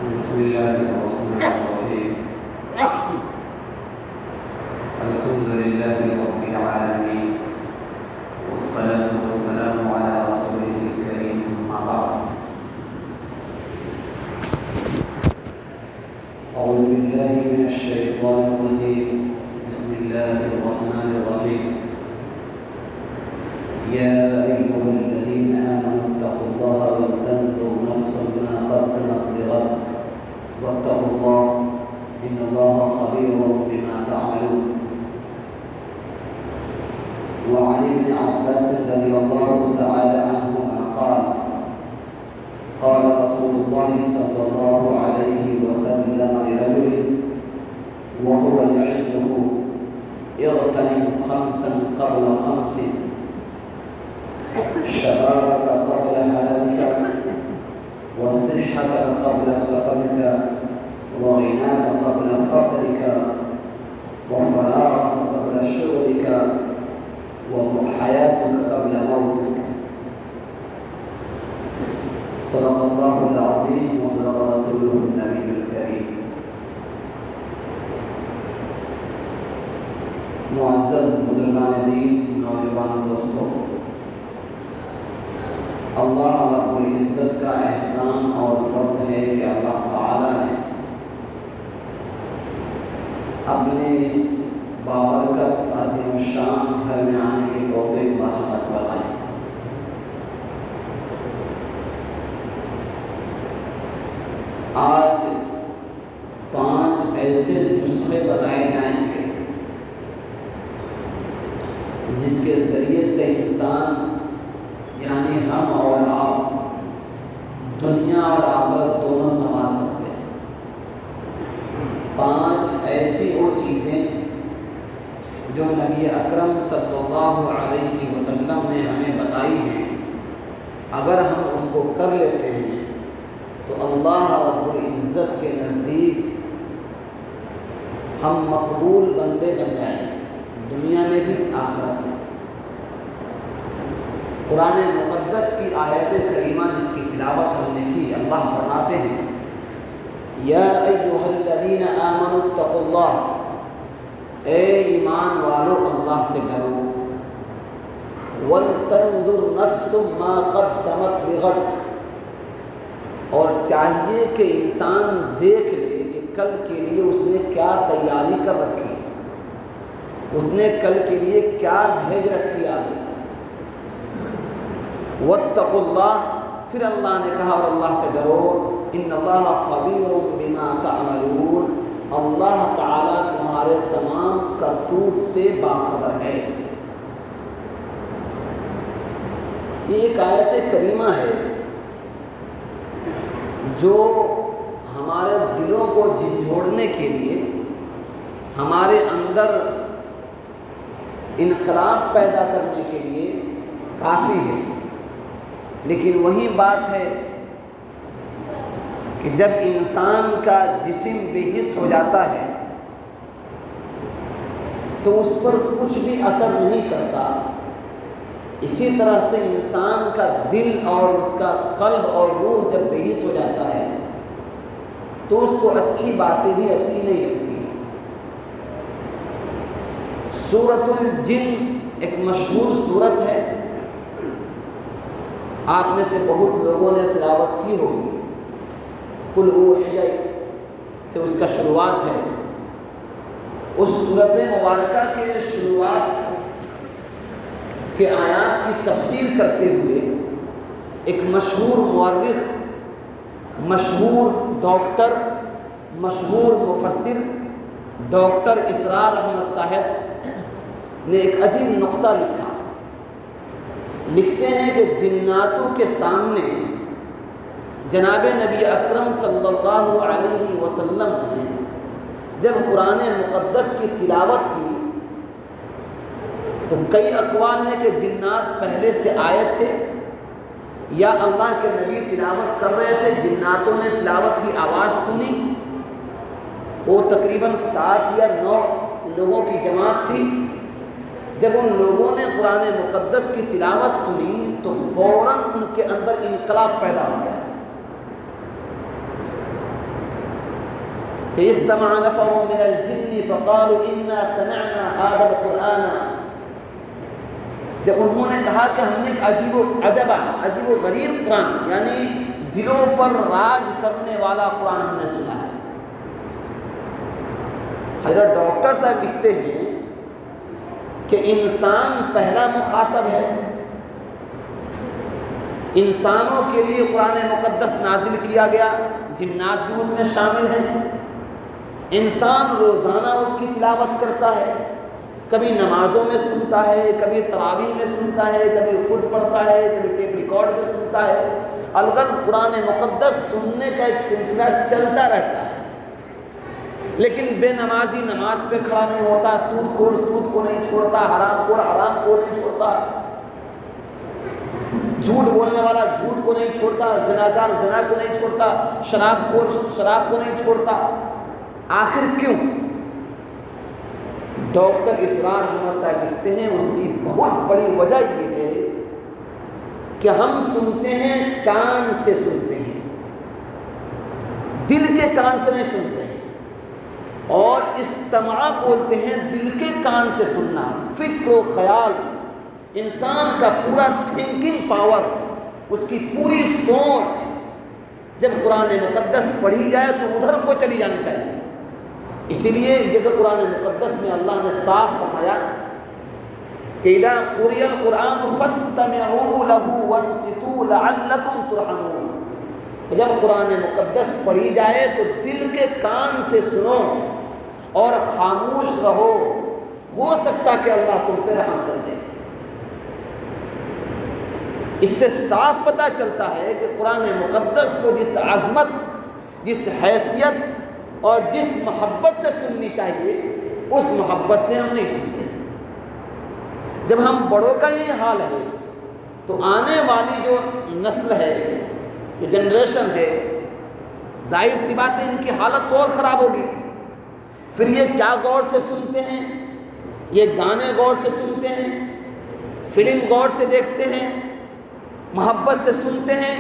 بسم الله الرحمن الرحيم. الحمد لله رب العالمين، والصلاة والسلام على رسوله الكريم، أما بعد. أعوذ بالله من الشيطان الرجيم. بسم الله الرحمن الرحيم. يا أيها الذين آمنوا اتقوا الله ولتنظر نفس ما قدمت لغد واتقوا الله إن الله خبير بما تعملون. وعن ابن عباس رضي الله تعالى عنهما قال قال رسول الله صلى الله عليه وسلم لرجل وهو يعظه: اغتنم خمسا قبل خمس، شبابك قبل هرمك، وصحتك قبل سقمك، وغناك قبل فقرك، وفراغك قبل شغلك، وحياتك قبل موتك. صدق الله العظيم وصدق رسوله النبي الكريم. معزز بزرگان دین، نوجوان دوستوں، اللہ رب العزت کا احسان اور فضل ہے کہ اللہ تعالی نے اپنے اس بابرکت عظیم الشان گھر میں آنے کی توفیق مرحمت فرمائی. آج 5 ایسے نسخے بتائے جائیں گے جس کے ذریعے سے انسان یعنی ہم اور آپ دنیا اور آخرت دونوں سنبھال سکتے ہیں. 5 ایسی وہ چیزیں جو نبی اکرم صلی اللہ علیہ وسلم نے ہمیں بتائی ہیں، اگر ہم اس کو کر لیتے ہیں تو اللہ رب العزت کے نزدیک ہم مقبول بندے بن جائیں گے، دنیا میں بھی آخرت میں. قرآن مقدس کی آیت کریمہ جس کی تلاوت ہم نے کی، اللہ فرماتے ہیں: یا ایھا الذین آمنوا اتقوا اللہ، اے ایمان والو اللہ سے ڈرو. ولتنظر نفس ما قدمت لغد، اور چاہیے کہ انسان دیکھ لے کہ کل کے لیے اس نے کیا تیاری کر رکھی ہے، اس نے کل کے لیے کیا بھیج رکھی آگے. واتقوا اللہ، پھر اللہ نے کہا اور اللہ سے ڈرو. ان اللہ خبیر بما تعملون، اللہ تعالیٰ تمہارے تمام کرتوت سے باخبر ہے. یہ ایک آیت کریمہ ہے جو ہمارے دلوں کو جھنجھوڑنے کے لیے، ہمارے اندر انقلاب پیدا کرنے کے لیے کافی ہے. لیکن وہی بات ہے کہ جب انسان کا جسم بے حس ہو جاتا ہے تو اس پر کچھ بھی اثر نہیں کرتا. اسی طرح سے انسان کا دل اور اس کا قلب اور روح جب بے حس ہو جاتا ہے تو اس کو اچھی باتیں بھی اچھی نہیں لگتی. سورۃ الجن ایک مشہور سورت ہے، آپ میں سے بہت لوگوں نے تلاوت کی ہوگی. قل اوحی سے اس کا شروعات ہے. اس سورت مبارکہ کے شروعات کے آیات کی تفسیر کرتے ہوئے ایک مشہور مورخ، مشہور ڈاکٹر، مشہور مفسر ڈاکٹر اسرار احمد صاحب نے ایک عجیب نقطہ لکھا. لکھتے ہیں کہ جناتوں کے سامنے جناب نبی اکرم صلی اللہ علیہ وسلم نے جب قرآن مقدس کی تلاوت کی تو کئی اقوال ہیں کہ جنات پہلے سے آئے تھے یا اللہ کے نبی تلاوت کر رہے تھے، جناتوں نے تلاوت کی آواز سنی. وہ تقریباً 7 یا 9 لوگوں کی جماعت تھی. جب ان لوگوں نے قرآن مقدس کی تلاوت سنی تو فوراً ان کے اندر انقلاب پیدا ہو گیا. کہ استمع نفر من الجن فقالوا انا سمعنا هذا القرآن، جب انہوں نے کہا کہ ہم نے ایک عجیب و غریب قرآن، یعنی دلوں پر راج کرنے والا قرآن ہم نے سنا ہے۔ حضرت ڈاکٹر صاحب لکھتے ہیں کہ انسان پہلا مخاطب ہے، انسانوں کے لیے قرآن مقدس نازل کیا گیا، جنات بھی اس میں شامل ہیں۔ انسان روزانہ اس کی تلاوت کرتا ہے، کبھی نمازوں میں سنتا ہے، کبھی تراویح میں سنتا ہے، کبھی خود پڑھتا ہے، کبھی ٹیپ ریکارڈ میں سنتا ہے۔ الغرض قرآن مقدس سننے کا ایک سلسلہ چلتا رہتا ہے، لیکن بے نمازی نماز پہ کھڑا نہیں ہوتا، سود خور سود کو نہیں چھوڑتا، حرام خور حرام کو نہیں چھوڑتا، جھوٹ بولنے والا جھوٹ کو نہیں چھوڑتا، زناکار زنا کو نہیں چھوڑتا، شراب خور شراب کو نہیں چھوڑتا۔ آخر کیوں؟ ڈاکٹر اسرار احمد صاحب لکھتے ہیں اس کی بہت بڑی وجہ یہ ہے کہ ہم سنتے ہیں، کان سے سنتے ہیں، دل کے کان سے نہیں سنتے ہیں، اور استماع بولتے ہیں دل کے کان سے سننا۔ فکر و خیال، انسان کا پورا تھنکنگ پاور، اس کی پوری سوچ جب قرآن مقدس پڑھی جائے تو ادھر کو چلی جانی چاہیے۔ اسی لیے جگہ قرآن مقدس میں اللہ نے صاف فرمایا کہ اذا قرئ القرآن فاستمعوا له وانصتوا لعلكم ترحمون، جب قرآن مقدس پڑھی جائے تو دل کے کان سے سنو اور خاموش رہو، ہو سکتا کہ اللہ تم پہ رحم کر دے۔ اس سے صاف پتہ چلتا ہے کہ قرآن مقدس کو جس عظمت، جس حیثیت اور جس محبت سے سننی چاہیے اس محبت سے ہم نہیں سنتے۔ جب ہم بڑوں کا یہ حال ہے تو آنے والی جو نسل ہے، جو جنریشن ہے، ظاہر سی بات ہے ان کی حالت اور خراب ہوگی۔ پھر یہ کیا غور سے سنتے ہیں، یہ گانے غور سے سنتے ہیں، فلم غور سے دیکھتے ہیں، محبت سے سنتے ہیں،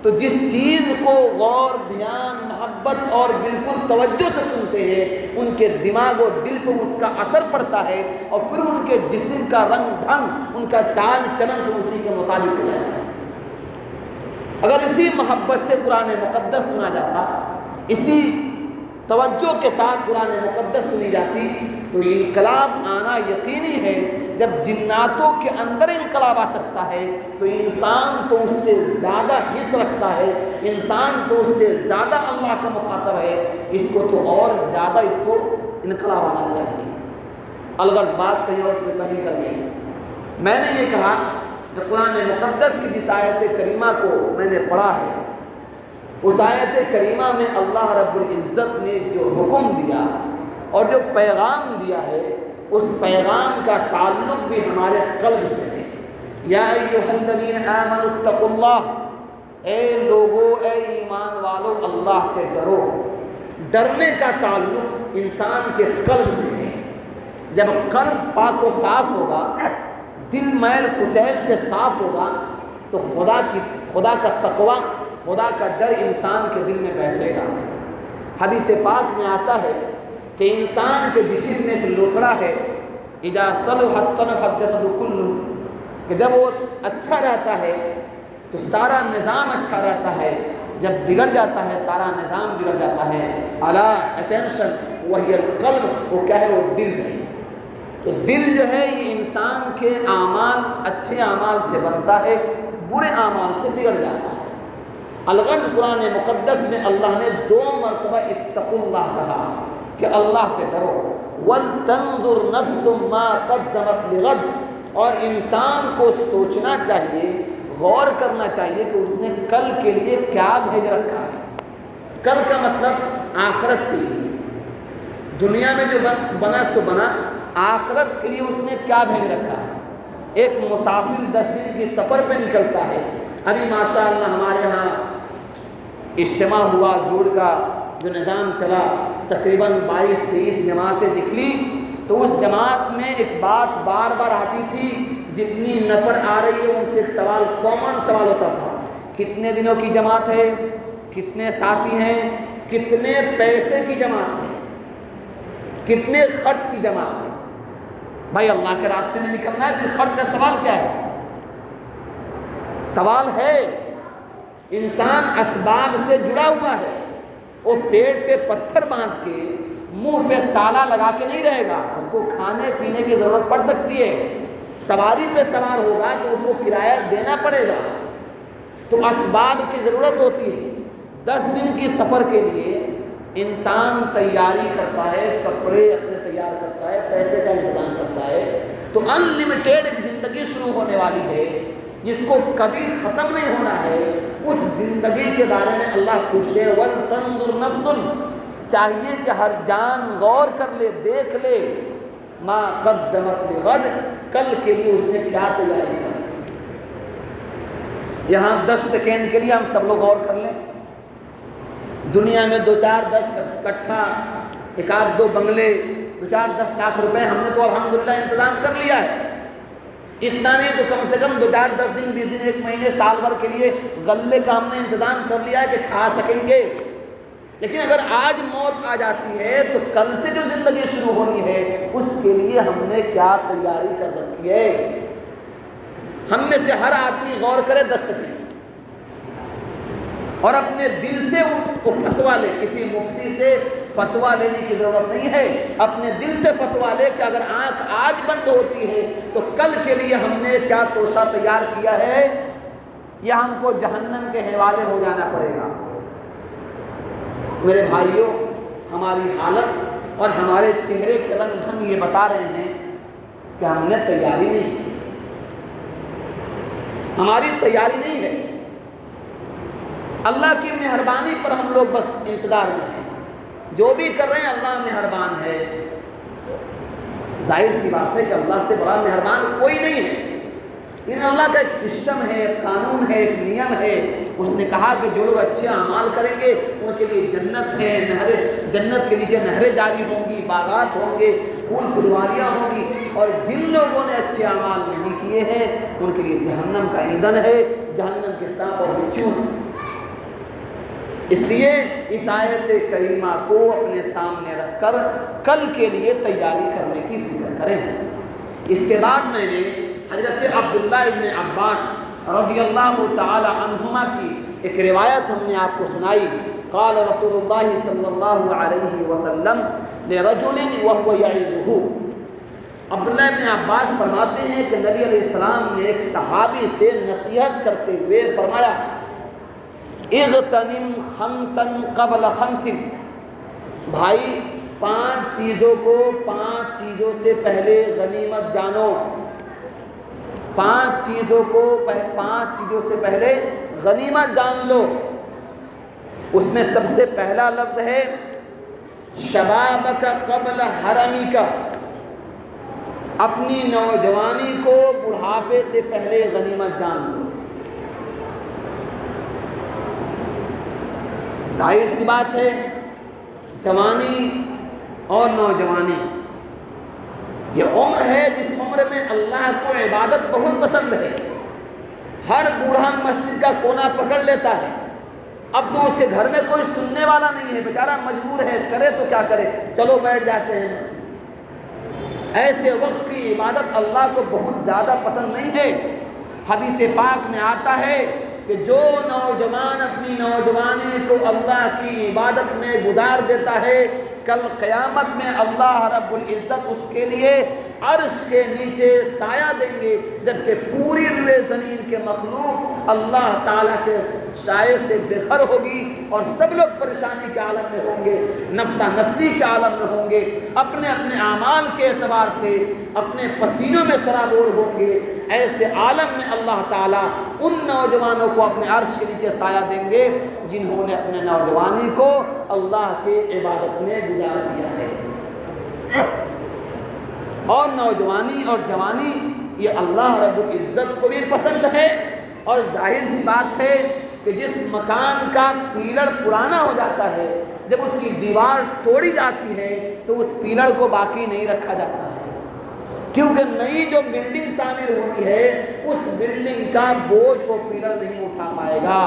تو جس چیز کو غور دھیان محبت اور بالکل توجہ سے سنتے ہیں ان کے دماغ و دل کو اس کا اثر پڑتا ہے، اور پھر ان کے جسم کا رنگ ڈھنگ، ان کا چال چلن سے اسی کے مطابق ہو جاتا ہے۔ اگر اسی محبت سے قرآن مقدس سنا جاتا، اسی توجہ کے ساتھ قرآن مقدس سنی جاتی، تو انقلاب آنا یقینی ہے۔ جب جناتوں کے اندر انقلاب آ سکتا ہے تو انسان تو اس سے زیادہ حص رکھتا ہے، انسان تو اس سے زیادہ اللہ کا مخاطب ہے، اس کو تو اور زیادہ اس کو انقلاب آنا چاہیے۔ الغرض بات کہیں اور سے کہیں کر گئی۔ میں نے یہ کہا کہ قرآن مقدس کی جس آیت کریمہ کو میں نے پڑھا ہے، اس آیت کریمہ میں اللہ رب العزت نے جو حکم دیا اور جو پیغام دیا ہے، اس پیغام کا تعلق بھی ہمارے قلب سے ہے۔ یا ایھا الذین آمنوا اتقوا اللہ، اے لوگو، اے ایمان والو، اللہ سے ڈرو۔ ڈرنے کا تعلق انسان کے قلب سے ہے۔ جب قلب پاک و صاف ہوگا، دل میل کچیل سے صاف ہوگا، تو خدا کا تقوی، خدا کا ڈر انسان کے دل میں بیٹھے گا۔ حدیث پاک میں آتا ہے کہ انسان کے جسم میں ایک لوتھڑا ہے، اذا صلحت صلح الجسد کلہ، کہ جب وہ اچھا رہتا ہے تو سارا نظام اچھا رہتا ہے، جب بگڑ جاتا ہے سارا نظام بگڑ جاتا ہے۔ الا اٹینشن وہی القلب، وہ کیا ہے؟ وہ دل ہے۔ تو دل جو ہے یہ انسان کے اعمال، اچھے اعمال سے بنتا ہے، برے اعمال سے بگڑ جاتا ہے۔ الغرض قرآن مقدس میں اللہ نے 2 مرتبہ اتقوا اللہ کہا کہ اللہ سے ڈرو، وَلْتَنْظُرْ نَفْسٌ مَا قَدَّمَتْ لِغَدٍ، اور انسان کو سوچنا چاہیے، غور کرنا چاہیے کہ اس نے کل کے لیے کیا بھیج رکھا ہے۔ کل کا مطلب آخرت کے لیے، دنیا میں جو بنا سو بنا، آخرت کے لیے اس نے کیا بھیج رکھا ہے۔ ایک مسافر 10 دن کی سفر پہ نکلتا ہے۔ ابھی ماشاءاللہ ہمارے ہاں اجتماع ہوا، جوڑ کا جو نظام چلا، تقریباً 22-23 جماعتیں نکلی، تو اس جماعت میں ایک بات بار بار آتی تھی، جتنی نفر آ رہی ہے ان سے ایک سوال، کامن سوال ہوتا تھا، کتنے دنوں کی جماعت ہے، کتنے ساتھی ہیں، کتنے پیسے کی جماعت ہے، کتنے خرچ کی جماعت ہے۔ بھائی اللہ کے راستے میں نکلنا ہے، پھر خرچ کا سوال کیا ہے؟ سوال ہے انسان اسباب سے جڑا ہوا ہے، وہ پیٹ پہ پتھر باندھ کے منہ پہ تالا لگا کے نہیں رہے گا، اس کو کھانے پینے کی ضرورت پڑ سکتی ہے، سواری پہ سوار ہوگا تو اس کو کرایہ دینا پڑے گا، تو اسباب کی ضرورت ہوتی ہے۔ 10 دن کی سفر کے لیے انسان تیاری کرتا ہے، کپڑے اپنے تیار کرتا ہے، پیسے کا انتظام کرتا ہے، تو ان لمیٹیڈ ایک زندگی شروع ہونے والی ہے جس کو کبھی ختم نہیں ہونا ہے۔ اس زندگی کے بارے میں اللہ پوچھتے ہیں وَلْتَنْظُرْ نَفْسٌ، چاہیے کہ ہر جان غور کر لے، دیکھ لے، مَا قَدَّمَتْ لِغَدٍ، کل کے لیے اس نے کیا تیاری کی۔ یہاں 10 سیکنڈ کے لیے ہم سب لوگ غور کر لیں، دنیا میں 2-4-10 کٹھا، 1-2 بنگلے، 2-4-10 لاکھ روپے ہم نے تو الحمدللہ انتظام کر لیا ہے۔ اتنا نہیں تو کم سے کم 2-4-10 دن 20 دن 1 مہینے سال بھر کے لیے غلے کا ہم نے انتظام کر لیا ہے کہ کھا سکیں گے۔ لیکن اگر آج موت آ جاتی ہے تو کل سے جو زندگی شروع ہونی ہے اس کے لیے ہم نے کیا تیاری کر رکھی ہے؟ ہم میں سے ہر آدمی غور کرے 10 سیکنڈ اور اپنے دل سے کو فتویٰ لے، کسی مفتی سے فتویٰ لینے کی ضرورت نہیں ہے، اپنے دل سے فتویٰ لے کہ اگر آنکھ آج بند ہوتی ہے تو کل کے لیے ہم نے کیا توشہ تیار کیا ہے، یا ہم کو جہنم کے حوالے ہو جانا پڑے گا۔ میرے بھائیوں، ہماری حالت اور ہمارے چہرے کے رنگ ڈھنگ یہ بتا رہے ہیں کہ ہم نے تیاری نہیں کی، ہماری تیاری نہیں ہے۔ اللہ کی مہربانی پر ہم لوگ بس انتظار میں ہیں، جو بھی کر رہے ہیں اللہ مہربان ہے۔ ظاہر سی بات ہے کہ اللہ سے بڑا مہربان کوئی نہیں ہے، لیکن اللہ کا ایک سسٹم ہے، ایک قانون ہے، ایک نیم ہے۔ اس نے کہا کہ جو لوگ اچھے اعمال کریں گے ان کے لیے جنت ہے، نہریں، جنت کے نیچے نہریں جاری ہوں گی، باغات ہوں گے، پھول پھلواریاں ہوں گی، اور جن لوگوں نے اچھے اعمال نہیں کیے ہیں ان کے لیے جہنم کا ایندھن ہے، جہنم کے سانپ اور بچھو۔ اس لیے اس آیت کریمہ کو اپنے سامنے رکھ کر کل کے لیے تیاری کرنے کی فکر کریں۔ اس کے بعد میں نے حضرت عبداللہ ابن عباس رضی اللہ تعالی عنہما کی ایک روایت ہم نے آپ کو سنائی۔ قال رسول اللہ صلی اللہ علیہ وسلم لرجل وهو يعظه، عبداللہ ابن عباس فرماتے ہیں کہ نبی علیہ السلام نے ایک صحابی سے نصیحت کرتے ہوئے فرمایا اغتنم خمسا قبل خمس، بھائی 5 چیزوں کو 5 چیزوں سے پہلے غنیمت جانو، 5 چیزوں کو 5 چیزوں سے پہلے غنیمت جان لو۔ اس میں سب سے پہلا لفظ ہے شبابک قبل حرمک، اپنی نوجوانی کو بڑھاپے سے پہلے غنیمت جان لو۔ ظاہر سی بات ہے جوانی اور نوجوانی یہ عمر ہے جس عمر میں اللہ کو عبادت بہت پسند ہے۔ ہر بوڑھا مسجد کا کونا پکڑ لیتا ہے، اب تو اس کے گھر میں کوئی سننے والا نہیں ہے، بیچارہ مجبور ہے، کرے تو کیا کرے، چلو بیٹھ جاتے ہیں مسجد۔ ایسے وقت کی عبادت اللہ کو بہت زیادہ پسند نہیں ہے۔ حدیث پاک میں آتا ہے کہ جو نوجوان اپنی نوجوانی کو اللہ کی عبادت میں گزار دیتا ہے، کل قیامت میں اللہ رب العزت اس کے لیے عرش کے نیچے سایہ دیں گے، جبکہ پوری روئے زمین کے مخلوق اللہ تعالیٰ کے سائے سے بے خبر ہوگی اور سب لوگ پریشانی کے عالم میں ہوں گے، نفسا نفسی کے عالم میں ہوں گے، اپنے اپنے اعمال کے اعتبار سے اپنے پسینوں میں سرابور ہوں گے۔ ایسے عالم میں اللہ تعالیٰ ان نوجوانوں کو اپنے عرش کے نیچے سایہ دیں گے جنہوں نے اپنے نوجوانی کو اللہ کے عبادت میں گزار دیا ہے۔ اور نوجوانی اور جوانی یہ اللہ رب العزت کو بھی پسند ہے، اور ظاہر سی بات ہے کہ جس مکان کا پیلڑ پرانا ہو جاتا ہے، جب اس کی دیوار توڑی جاتی ہے تو اس پیلڑ کو باقی نہیں رکھا جاتا ہے، کیونکہ نئی جو بلڈنگ تعمیر ہوتی ہے اس بلڈنگ کا بوجھ وہ پیلر نہیں اٹھا پائے گا۔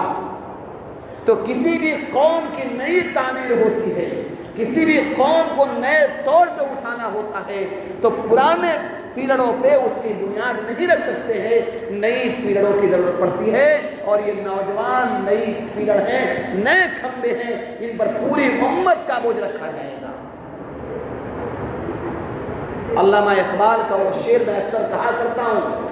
تو کسی بھی قوم کی نئی تعمیر ہوتی ہے، کسی بھی قوم کو نئے طور پہ اٹھانا ہوتا ہے تو پرانے پیلڑوں پہ اس کی بنیاد نہیں رکھ سکتے ہیں، نئی پیلڑوں کی ضرورت پڑتی ہے، اور یہ نوجوان نئی پیلڑ ہیں، نئے کھمبے ہیں، ان پر پوری امت کا بوجھ رکھا جائے گا۔ علامہ اقبال کا وہ شعر میں اکثر کہا کرتا ہوں،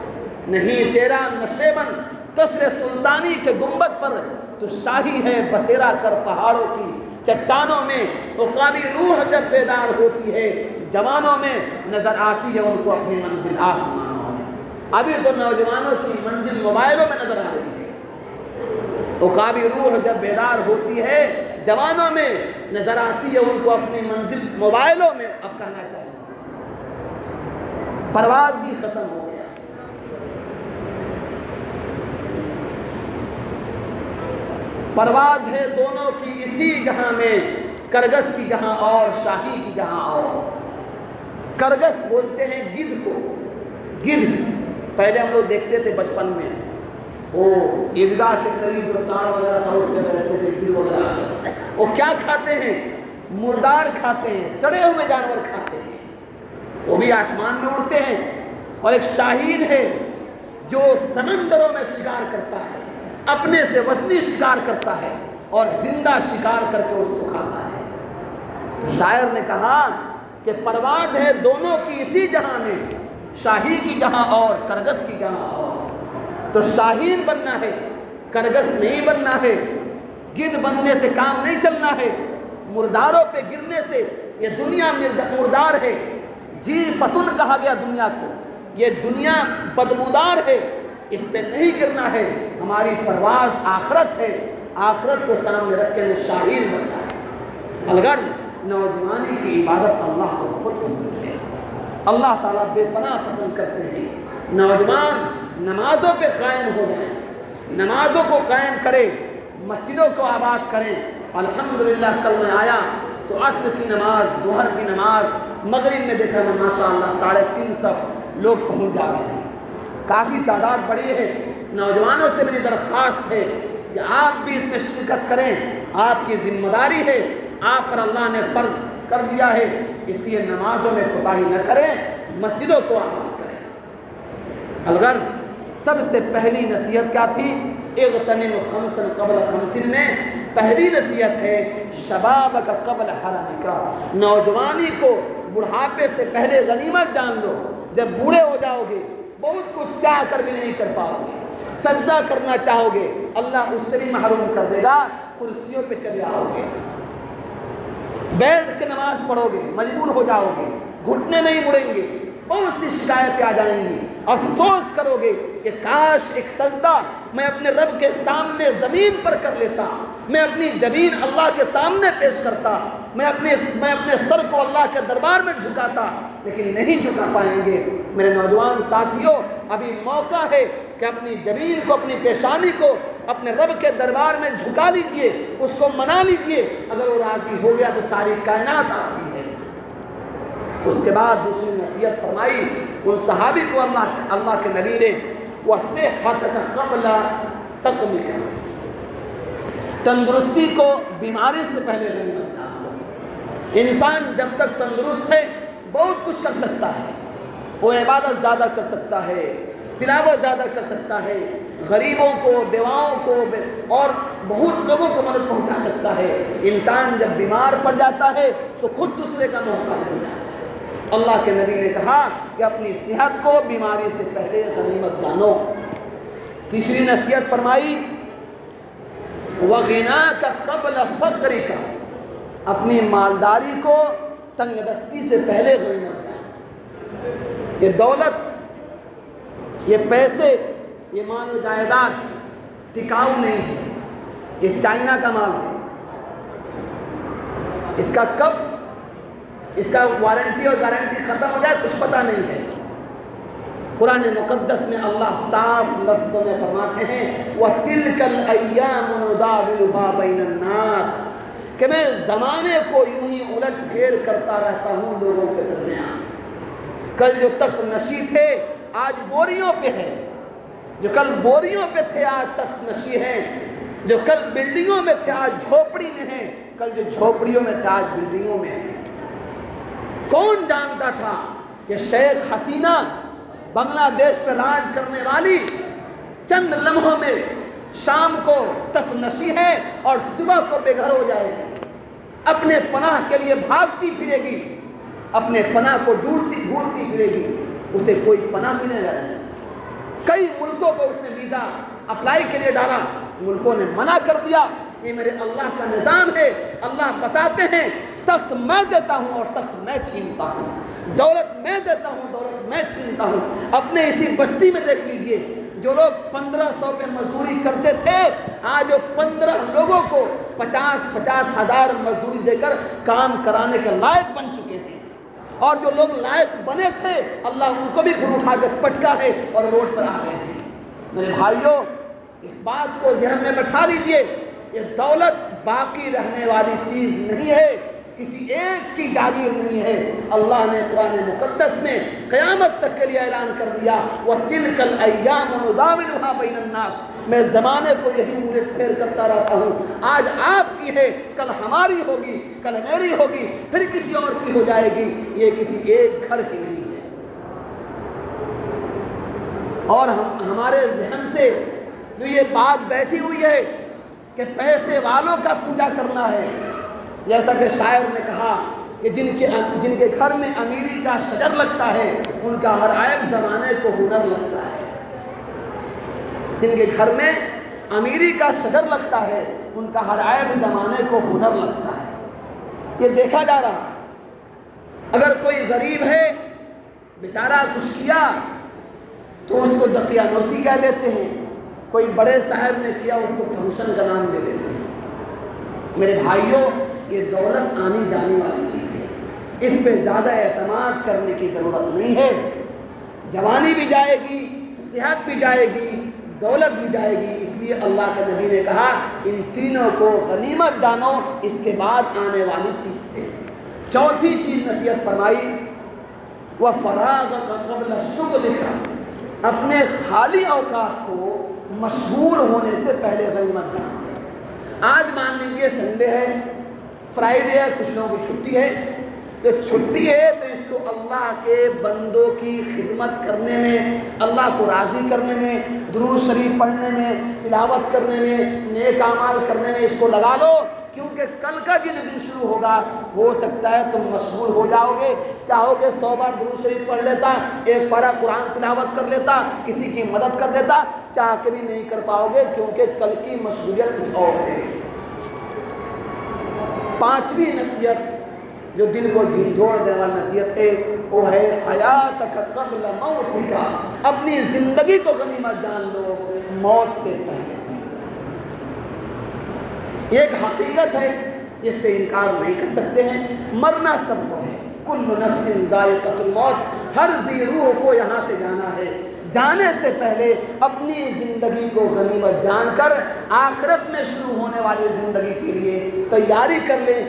نہیں تیرا نشیبن قصر سلطانی کے گنبد پر، تو شاہی ہے بسیرا کر پہاڑوں کی چٹانوں میں، عقابی روح جب بیدار ہوتی ہے جوانوں میں، نظر آتی ہے ان کو اپنی منزل آسمانوں میں۔ ابھی تو نوجوانوں کی منزل موبائلوں میں نظر آ رہی ہے، عقابی روح جب بیدار ہوتی ہے جوانوں میں، نظر آتی ہے ان کو اپنی منزل موبائلوں میں۔ اب کہنا چاہیے پرواز ہی ختم ہو گیا۔ پرواز ہے دونوں کی اسی جہاں میں، کرگس کی جہاں اور شاہی کی جہاں اور۔ کرگس بولتے ہیں گدھ کو، گدھ پہلے ہم لوگ دیکھتے تھے بچپن میں، وہ عیدگاہ کے قریب جو تار وغیرہ تھا اس میں رہتے تھے گدھ وغیرہ، وہ کیا کھاتے ہیں؟ مردار کھاتے ہیں، سڑے ہوئے جانور کھاتے ہیں، وہ بھی آسمان میں اڑتے ہیں۔ اور ایک شاہین ہے جو سمندروں میں شکار کرتا ہے، اپنے سے وزنی شکار کرتا ہے اور زندہ شکار کر کے اس کو کھاتا ہے۔ تو شاعر نے کہا کہ پرواز ہے دونوں کی اسی جہاں میں، شاہی کی جہاں اور کرگس کی جہاں اور۔ تو شاہین بننا ہے، کرگس نہیں بننا ہے، گدھ بننے سے کام نہیں چلنا ہے، مرداروں پہ گرنے سے یہ دنیا مردار ہے، جی فتن کہا گیا دنیا کو، یہ دنیا بدبودار ہے، اس پہ نہیں گرنا ہے۔ ہماری پرواز آخرت ہے، آخرت کو سامنے رکھ کے ہمیں شاہین بننا ہے۔ الغرض نوجوانی کی عبادت اللہ کو خود پسند ہے، اللہ تعالیٰ بے پناہ پسند کرتے ہیں۔ نوجوان نمازوں پہ قائم ہو جائیں، نمازوں کو قائم کریں، مسجدوں کو آباد کریں۔ الحمدللہ کل میں آیا تو عصر کی نماز، ظہر کی نماز، مغرب میں دیکھا میں ماشاءاللہ 3.5 صف لوگ پہنچ جا رہے ہیں، کافی تعداد بڑی ہے۔ نوجوانوں سے میری درخواست ہے کہ آپ بھی اس میں شرکت کریں، آپ کی ذمہ داری ہے، آپ پر اللہ نے فرض کر دیا ہے، اس لیے نمازوں میں کوتاہی نہ کریں، مسجدوں کو آباد کریں۔ الغرض سب سے پہلی نصیحت کیا تھی؟ اغتنم خمسا قبل خمسن میں پہلی نصیحت ہے شبابک قبل حرمک، نوجوانی کو بڑھاپے سے پہلے غنیمت جان لو۔ جب بوڑھے ہو جاؤ گے بہت کچھ چاہ کر بھی نہیں کر پاؤ گے، سجدہ کرنا چاہو گے اللہ اس سے بھی محروم کر دے گا، کرسیوں پہ چلے آؤ گے، بیٹھ کے نماز پڑھو گے مجبور ہو جاؤ گے، گھٹنے نہیں مڑیں گے، بہت سی شکایتیں آ جائیں گی، افسوس کرو گے کہ کاش ایک سجدہ میں اپنے رب کے سامنے زمین پر کر لیتا، میں اپنی جبین اللہ کے سامنے پیش کرتا، میں اپنے سر کو اللہ کے دربار میں جھکاتا، لیکن نہیں جھکا پائیں گے۔ میرے نوجوان ساتھیوں، ابھی موقع ہے کہ اپنی جبین کو، اپنی پیشانی کو اپنے رب کے دربار میں جھکا لیجئے، اس کو منا لیجئے، اگر وہ راضی ہو گیا تو ساری کائنات آتی ہے۔ اس کے بعد دوسری نصیحت فرمائی ان صحابی کو اللہ کے نبی نے، وَصِحَّتَكَ قَبْلَ سَقْمِكَ، تندرستی کو بیماری سے پہلے غنیمت جان لو۔ انسان جب تک تندرست ہے بہت کچھ کر سکتا ہے، وہ عبادت زیادہ کر سکتا ہے، تلاوت زیادہ کر سکتا ہے، غریبوں کو، بیواؤں کو اور بہت لوگوں کو مدد پہنچا سکتا ہے۔ انسان جب بیمار پڑ جاتا ہے تو خود دوسرے کا محتاج ہو جاتا ہے۔ اللہ کے نبی نے کہا کہ اپنی صحت کو بیماری سے پہلے غنیمت جانو۔ تیسری نصیحت فرمائی وَغِنَاكَ قَبْلَ فَقْرِكَ، اپنی مالداری کو تنگ دستی سے پہلے غنیمت جانو۔ یہ دولت، یہ پیسے، یہ مال و جائیداد ٹکاؤ نہیں ہے، یہ چائنا کا مال ہے، اس کا کب اس کا وارنٹی اور گارنٹی ختم ہو جائے کچھ پتہ نہیں ہے۔ قرآن مقدس میں اللہ صاف لفظوں میں فرماتے ہیں وَتِلْكَ الْأَيَّامُ نُدَاوِلُهَا بَيْنَ النَّاسِ، کہ میں زمانے کو یوں ہی الٹ پھیر کرتا رہتا ہوں لوگوں کے درمیان۔ کل جو تخت نشی تھے آج بوریوں پہ ہیں، جو کل بوریوں پہ تھے آج تخت نشی ہیں۔ جو کل بلڈنگوں میں تھے آج جھوپڑی میں ہیں، کل جو جھوپڑیوں میں تھے آج بلڈنگوں میں ہیں۔ کون جانتا تھا کہ شیخ حسینہ بنگلہ دیش پہ راج کرنے والی چند لمحوں میں شام کو تخت نشی ہے اور صبح کو بے گھر ہو جائے گی، اپنے پناہ کے لیے بھاگتی پھرے گی، اپنے پناہ کو ڈھونڈتی پھرے گی، اسے کوئی پناہ ملے گا نہیں۔ کئی ملکوں کو اس نے ویزا اپلائی کے لیے ڈالا، ملکوں نے منع کر دیا۔ یہ میرے اللہ کا نظام ہے۔ اللہ بتاتے ہیں تخت میں دیتا ہوں اور تخت میں چھینتا ہوں، دولت میں دیتا ہوں، دولت میں چھینتا ہوں۔ اپنے اسی بستی میں دیکھ لیجئے، جو لوگ 1500 پہ مزدوری کرتے تھے، آج وہ 15 لوگوں کو 50-50 ہزار مزدوری دے کر کام کرانے کے لائق بن چکے ہیں۔ اور جو لوگ لائق بنے تھے، اللہ ان کو بھی پھر اٹھا کے پٹکا ہے اور روڈ پر آ گئے ہیں۔ میرے بھائیوں، اس بات کو ذہن میں بٹھا لیجئے، یہ دولت باقی رہنے والی چیز نہیں ہے، کسی ایک کی جاگیر نہیں ہے۔ اللہ نے قرآن مقدس میں قیامت تک کے لیے اعلان کر دیا، وَتِلْكَ الْأَيَّامُ نُدَاوِلُهَا بَيْنَ النَّاسِ، میں زمانے کو یہی الٹ پھیر کرتا رہتا ہوں۔ آج آپ کی ہے، کل ہماری ہوگی، کل میری ہوگی، پھر کسی اور کی ہو جائے گی، یہ کسی ایک گھر کی نہیں ہے۔ اور ہمارے ذہن سے جو یہ بات بیٹھی ہوئی ہے کہ پیسے والوں کا پوجا کرنا ہے، جیسا کہ شاعر نے کہا کہ جن کے گھر میں امیری کا شجر لگتا ہے، ان کا ہر عیب زمانے کو ہنر لگتا ہے۔ جن کے گھر میں امیری کا شجر لگتا ہے، ان کا ہر عیب زمانے کو ہنر لگتا ہے۔ یہ دیکھا جا رہا ہے۔ اگر کوئی غریب ہے، بیچارہ کچھ کیا تو اس کو دقیانوسی کہہ دیتے ہیں، کوئی بڑے صاحب نے کیا اس کو فنکشن کا نام دے دیتے ہیں۔ میرے بھائیوں، یہ دولت آنی جانے والی چیز ہے، اس پہ زیادہ اعتماد کرنے کی ضرورت نہیں ہے۔ جوانی بھی جائے گی، صحت بھی جائے گی، دولت بھی جائے گی۔ اس لیے اللہ کے نبی نے کہا ان تینوں کو غنیمت جانو، اس کے بعد آنے والی چیز سے۔ چوتھی چیز نصیحت فرمائی، وَفَرَاغَكَ قَبْلَ شُغْلِكَ، اپنے خالی اوقات کو مشغول ہونے سے پہلے غنیمت جانو۔ آج مان لیجئے سنڈے ہے، فرائیڈے ہے، کچھ لوگوں کی چھٹی ہے، تو چھٹی ہے تو اس کو اللہ کے بندوں کی خدمت کرنے میں، اللہ کو راضی کرنے میں، درود شریف پڑھنے میں، تلاوت کرنے میں، نیک اعمال کرنے میں اس کو لگا لو، کیونکہ کل کا جن دن شروع ہوگا ہو سکتا ہے تم مشغول ہو جاؤ گے۔ چاہو گے 100 بار درود شریف پڑھ لیتا، ایک پارہ قرآن تلاوت کر لیتا، کسی کی مدد کر دیتا، چاہ کے بھی نہیں کر پاؤ گے، کیونکہ کل کی مشغولیت کچھ اور ہے۔ پانچویں نصیحت جو دل کو جھنجھوڑ دینے والی نصیحت ہے، وہ ہے حیاتک قبل موتک، اپنی زندگی کو غنیمت جان لو موت سے پہلے۔ یہ ایک حقیقت ہے جس سے انکار نہیں کر سکتے ہیں، مرنا سب کو ہے، کل نفس ذائقۃ الموت، ہر ذی روح کو یہاں سے جانا ہے۔ جانے سے پہلے اپنی زندگی کو غنیمت جان کر آخرت میں شروع ہونے والی زندگی کے لیے تیاری کر لیں،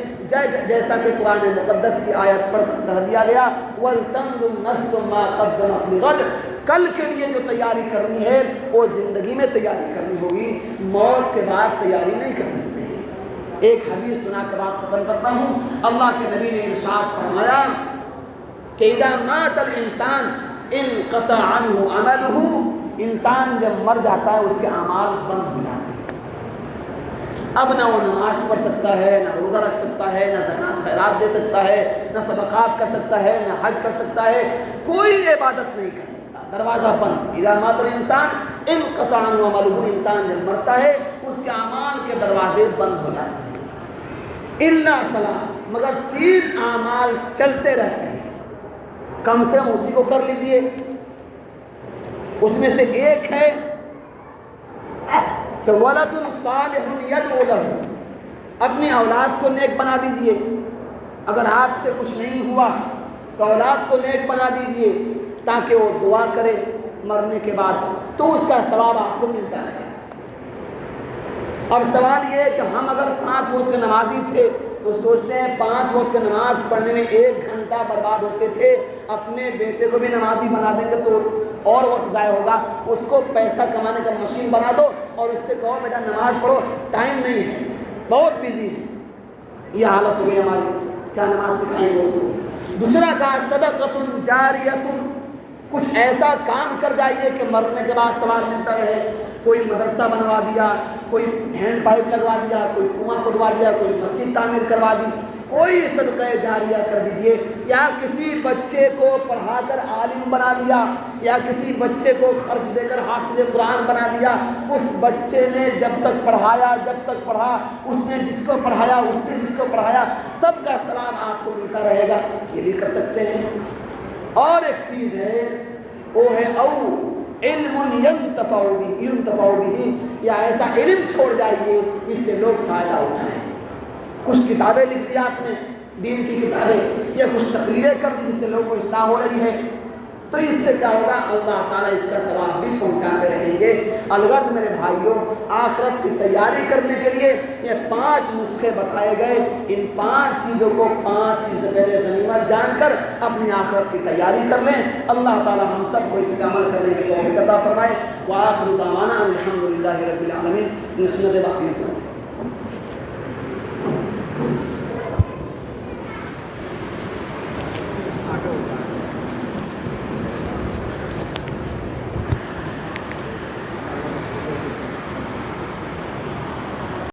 جیسا کہ قرآن مقدس کی آیت پڑھ کر کہہ دیا گیا، وَلْتَنظُرْ نَفْسٌ مَا قَدَّمَتْ لِغَدٍ، کل کے لیے جو تیاری کرنی ہے وہ زندگی میں تیاری کرنی ہوگی، موت کے بعد تیاری نہیں کر سکتے ہیں۔ ایک حدیث سنا کے بعد ختم کرتا ہوں۔ اللہ کے نبی نے ارشاد فرمایا کہ اذا مات الانسان انقطع عنہ عملہ، انسان جب مر جاتا ہے اس کے اعمال بند ہو جاتے ہیں۔ اب نہ وہ نماز پڑھ سکتا ہے، نہ روزہ رکھ سکتا ہے، نہ زکوٰۃ خیرات دے سکتا ہے، نہ صدقات کر سکتا ہے، نہ حج کر سکتا ہے، کوئی عبادت نہیں کر سکتا، دروازہ بند۔ اذا مات الانسان انقطع عنہ عملہ، انسان جب مرتا ہے اس کے اعمال کے دروازے بند ہو جاتے ہیں، الا ثلاث، مگر 3 اعمال چلتے رہتے ہیں، کم سے کم اسی کو کر لیجئے۔ اس میں سے ایک ہے کہ ولد صالح یدعو لہ، اپنی اولاد کو نیک بنا دیجئے۔ اگر آپ سے کچھ نہیں ہوا تو اولاد کو نیک بنا دیجئے تاکہ وہ دعا کرے مرنے کے بعد، تو اس کا ثواب آپ کو ملتا رہے۔ اور سوال یہ ہے کہ ہم اگر 5 وقت کے نمازی تھے تو سوچتے ہیں 5 وقت کی نماز پڑھنے میں 1 گھنٹہ برباد ہوتے تھے، اپنے بیٹے کو بھی نمازی بنا دیں گے تو اور وقت ضائع ہوگا. اس کو پیسہ کمانے کا مشین بنا دو اور اس سے کہو بیٹا نماز پڑھو، ٹائم نہیں ہے، بہت بزی ہے. یہ حالت ہو گئی ہماری، کیا نماز سکھائیں گے اس کو. دوسرا کہا صدقۃ جاریۃ، کچھ ایسا کام کر جائیے کہ مرنے کے بعد ثواب ملتا رہے. کوئی مدرسہ بنوا دیا، کوئی ہینڈ پائپ لگوا دیا، کوئی کنواں کھدوا دیا، کوئی مسجد تعمیر کروا دی، کوئی صدقہ جاریہ کر دیجئے. یا کسی بچے کو پڑھا کر عالم بنا دیا، یا کسی بچے کو خرچ دے کر حافظ قرآن بنا دیا. اس بچے نے جب تک پڑھایا، جب تک پڑھا، اس نے جس کو پڑھایا، اس نے جس کو پڑھایا، سب کا سلام آپ کو ملتا رہے گا. یہ بھی کر سکتے ہیں. اور ایک چیز ہے، وہ ہے او علم ينتفع به، یا ایسا علم چھوڑ جائیے جس سے لوگ فائدہ اٹھائیں. کچھ کتابیں لکھ دی آپ نے، دین کی کتابیں، یا کچھ تقریریں کر دی جس سے لوگوں کو اصلاح ہو رہی ہے، تو اس سے کیا ہوگا؟ اللہ تعالیٰ اس کا ثواب بھی پہنچاتے رہیں گے. الغرض میرے بھائیوں، آخرت کی تیاری کرنے کے لیے یہ 5 نسخے بتائے گئے. ان 5 چیزوں کو 5 چیزیں پہلے غنیمت جان کر اپنی آخرت کی تیاری کر لیں. اللہ تعالیٰ ہم سب کو اس کا عمل کرنے کی توفیق عطا فرمائے. وآخر دعوانا الحمد للہ رب العالمین. سنت باقی